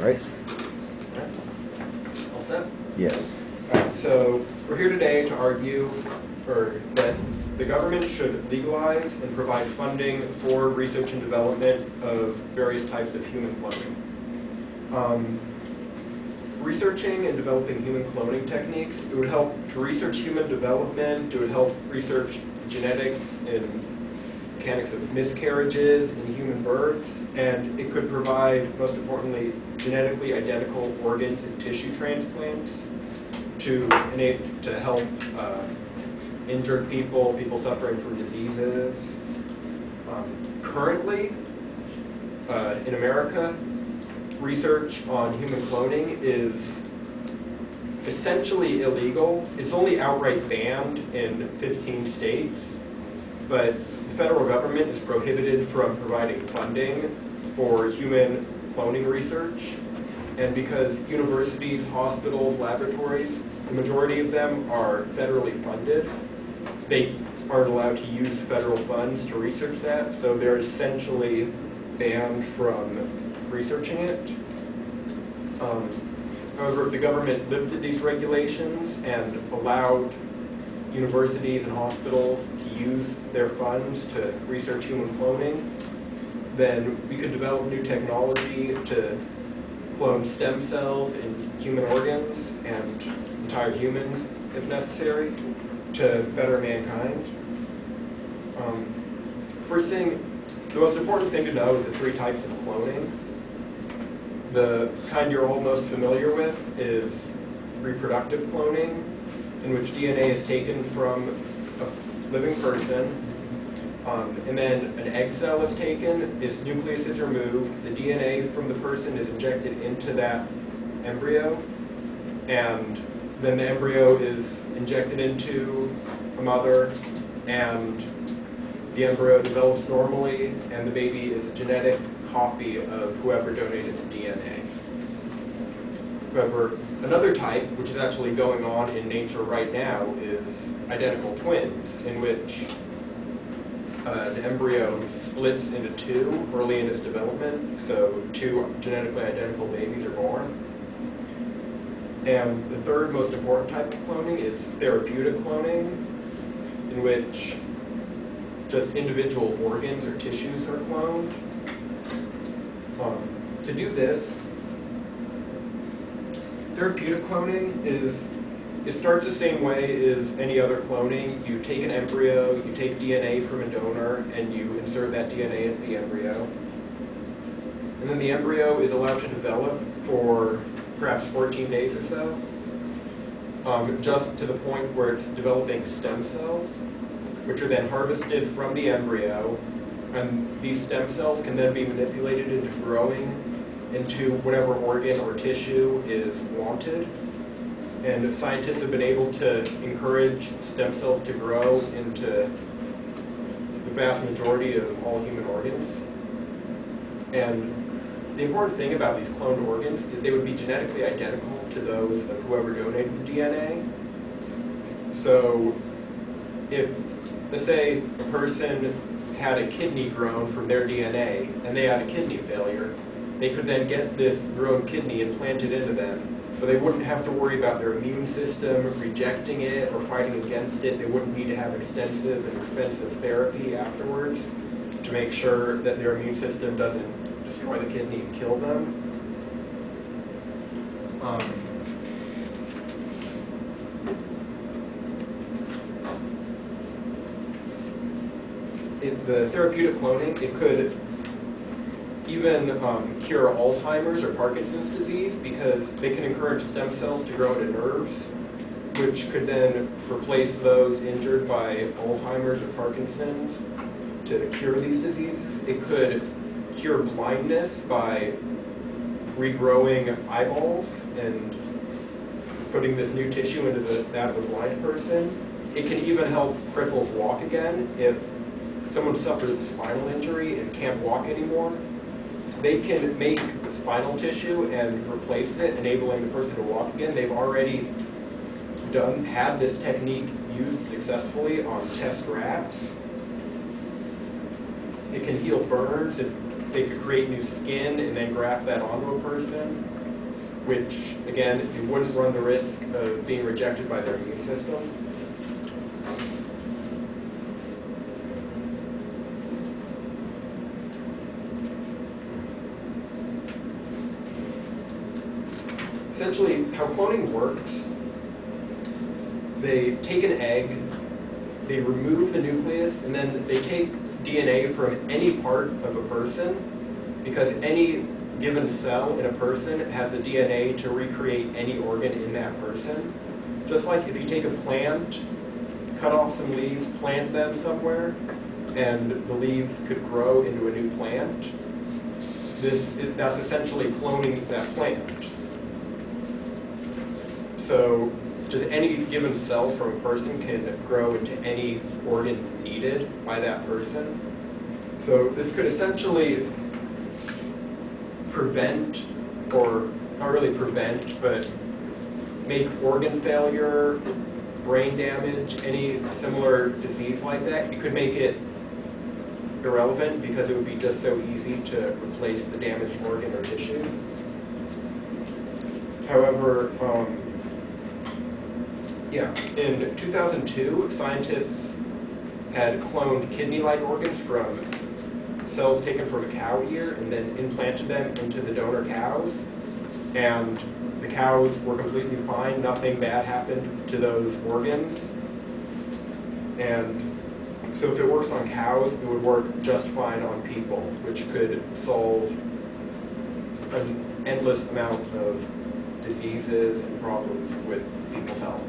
right. All set? Yes. All right, so we're here today to argue that the government should legalize and provide funding for research and development of various types of human cloning. Researching and developing human cloning techniques, it would help to research human development, it would help research genetics and mechanics of miscarriages in human births, and it could provide, most importantly, genetically identical organs and tissue transplants to help injured people, people suffering from diseases. Currently, in America, research on human cloning is essentially illegal. It's only outright banned in 15 states, but the federal government is prohibited from providing funding for human cloning research. And because universities, hospitals, laboratories, the majority of them are federally funded, they aren't allowed to use federal funds to research that, so they're essentially banned from researching it. However, the government lifted these regulations and allowed universities and hospitals to use their funds to research human cloning, then we could develop new technology to clone stem cells in human organs and entire humans, if necessary, to better mankind. First thing, the most important thing to know is the three types of cloning. The kind you're all most familiar with is reproductive cloning, in which DNA is taken from a living person, and then an egg cell is taken, its nucleus is removed, the DNA from the person is injected into that embryo, and then the embryo is injected into a mother, and the embryo develops normally, and the baby is a genetic copy of whoever donated the DNA. However, another type, which is actually going on in nature right now, is identical twins, in which the embryo splits into two early in its development, so two genetically identical babies are born. And the third most important type of cloning is therapeutic cloning, in which just individual organs or tissues are cloned. To do this, therapeutic cloning it starts the same way as any other cloning. You take an embryo, you take DNA from a donor, and you insert that DNA into the embryo. And then the embryo is allowed to develop for perhaps 14 days or so, just to the point where it's developing stem cells, which are then harvested from the embryo, and these stem cells can then be manipulated into growing into whatever organ or tissue is wanted. And scientists have been able to encourage stem cells to grow into the vast majority of all human organs. And the important thing about these cloned organs is they would be genetically identical to those of whoever donated the DNA. So if, let's say, a person had a kidney grown from their DNA and they had a kidney failure, they could then get this grown kidney implanted into them, so they wouldn't have to worry about their immune system rejecting it or fighting against it. They wouldn't need to have extensive and expensive therapy afterwards to make sure that their immune system doesn't destroy the kidney and kill them. The therapeutic cloning, it could even cure Alzheimer's or Parkinson's disease, because they can encourage stem cells to grow into nerves, which could then replace those injured by Alzheimer's or Parkinson's to cure these diseases. It could cure blindness by regrowing eyeballs and putting this new tissue into that of a blind person. It can even help cripples walk again. If someone suffers a spinal injury and can't walk anymore, they can make the spinal tissue and replace it, enabling the person to walk again. They've already had this technique used successfully on test rats. It can heal burns. If they could create new skin and then graft that onto a person, which, again, you wouldn't run the risk of being rejected by their immune system. Essentially, how cloning works, they take an egg, they remove the nucleus, and then they take DNA from any part of a person, because any given cell in a person has the DNA to recreate any organ in that person. Just like if you take a plant, cut off some leaves, plant them somewhere, and the leaves could grow into a new plant, that's essentially cloning that plant. So just any given cell from a person can grow into any organ needed by that person. So this could essentially prevent, or not really prevent, but make organ failure, brain damage, any similar disease like that. It could make it irrelevant because it would be just so easy to replace the damaged organ or tissue. However, in 2002, scientists had cloned kidney-like organs from cells taken from a cow ear and then implanted them into the donor cows. And the cows were completely fine. Nothing bad happened to those organs. And so if it works on cows, it would work just fine on people, which could solve an endless amount of diseases and problems with people's health.